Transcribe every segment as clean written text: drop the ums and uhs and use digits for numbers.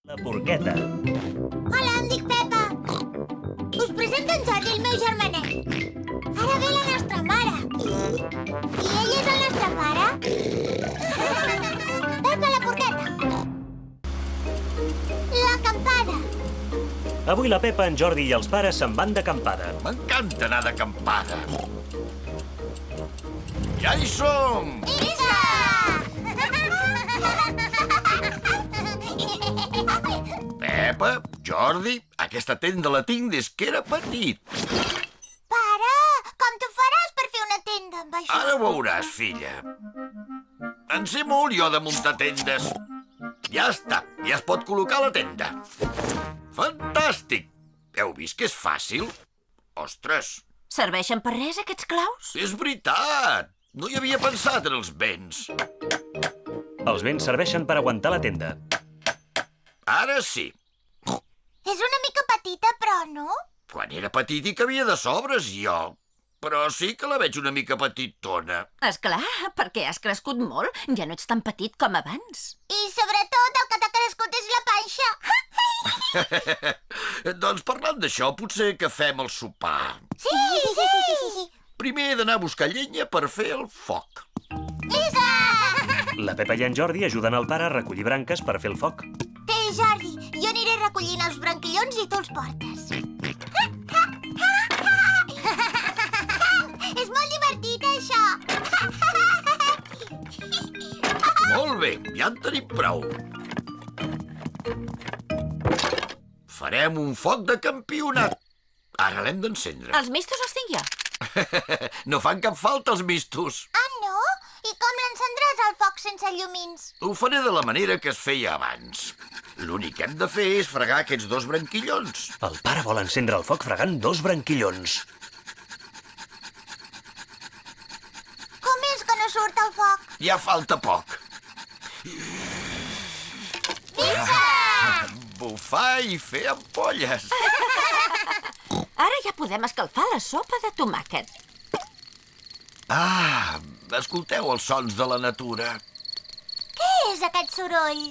La porqueta. Hola, em dic Pepa. Us presento en Jordi, el meu germanet. Ara ve la nostra mare. I ell és el nostre pare. Pepa, la porqueta. L'acampada. Avui la Pepa, en Jordi i els pares se'n van d'acampada. M'encanta anar d'acampada. Ja hi som! Isa! Pepa, Jordi, aquesta tenda la tinc des que era petit. Pare, com t'ho faràs per fer una tenda amb això? Ara ho veuràs, filla. En sé molt jo de muntar tendes. Ja està, ja es pot col·locar la tenda. Fantàstic! Heu vist que és fàcil? Ostres, Serveixen per res, aquests claus? és veritat! No hi havia pensat en els vents. Els vents serveixen per aguantar la tenda. Ara sí. És una mica petita, però no? Quan era petit hi cabia de sobres, jo. Però sí que la veig una mica petitona. Esclar, perquè has crescut molt. Ja no ets tan petit com abans. I sobretot el que t'ha crescut és la panxa. Doncs parlant d'això, potser que fem el sopar. Sí! Primer he d'anar a buscar llenya per fer el foc. Isa! La Pepa i en Jordi ajuden el pare a recollir branques per fer el foc. Té, Jordi, jo aniré recollint els branquillons i tu els portes. És molt divertit, això. Molt bé, ja en tenim prou. Farem un foc de campionat. Ara l'hem d'encendre. Els mistos els tinc jo. No fan cap falta els mistos. Ah, no? I com l'encendràs el foc sense llumins? Ho faré de la manera que es feia abans. L'únic que hem de fer és fregar aquests dos branquillons. El pare vol encendre el foc fregant dos branquillons. Com és que no surt el foc? Ja falta poc. Isa! Bufar i fer ampolles. Ara ja podem escalfar la sopa de tomàquet. Ah, escolteu els sons de la natura. Què és aquest soroll?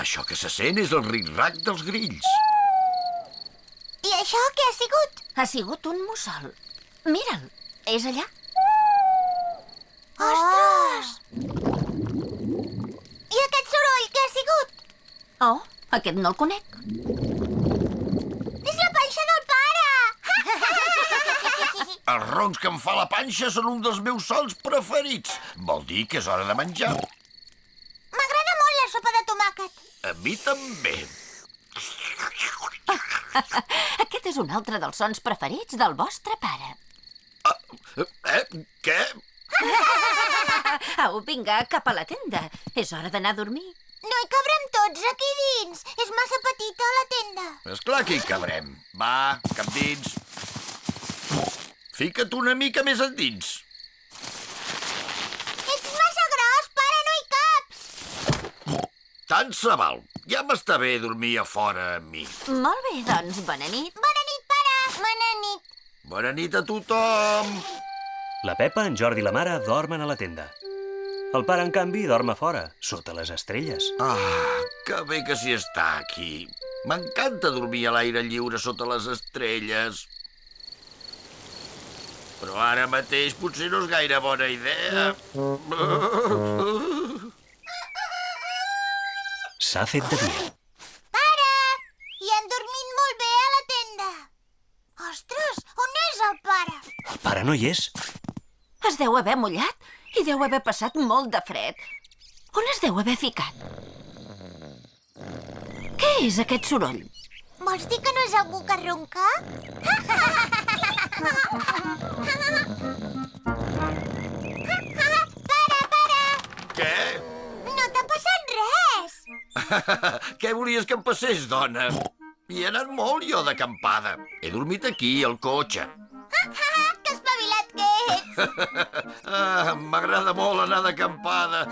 Això que se sent és el ric-rac dels grills. I això què ha sigut? Ha sigut un mussol. Mira'l, és allà. Ostres! I aquest soroll què ha sigut? Oh, aquest no el conec. És la panxa del pare! Els roncs que em fa la panxa són un dels meus sons preferits. Vol dir que és hora de menjar. M'agrada molt la sopa de tomàquet. A mi també. Aquest és un altre dels sons preferits del vostre pare. Què? Au, vinga, cap a la tenda. És hora d'anar a dormir. No hi cabrem tots aquí dins. És massa petita la tenda. Esclar que hi cabrem. Va, cap dins. Fica't una mica més endins. Ets massa gros, pare, no hi caps. Tant se val. Ja m'està bé dormir a fora amb mi. Molt bé, doncs, bona nit. Bona nit, pare. Bona nit. Bona nit a tothom. La Pepa, en Jordi i la mare dormen a la tenda. El pare, en canvi, dorm a fora, sota les estrelles. Ah, que bé que s'hi està aquí. M'encanta dormir a l'aire lliure sota les estrelles. Però ara mateix potser no és gaire bona idea. S'ha fet de dia. Pare, hi han dormit molt bé a la tenda. Ostres, on és el pare? El pare no hi és. Es deu haver mullat i deu haver passat molt de fred. On es deu haver ficat? Què és aquest soroll? Vols dir que no és algú que ronca? Pare! Què? No t'ha passat res! Què volies que em passés, dona? Hi he anat molt jo d'acampada. He dormit aquí, al cotxe. Que espavilat que ets! Ah, m'agrada molt anar d'acampada.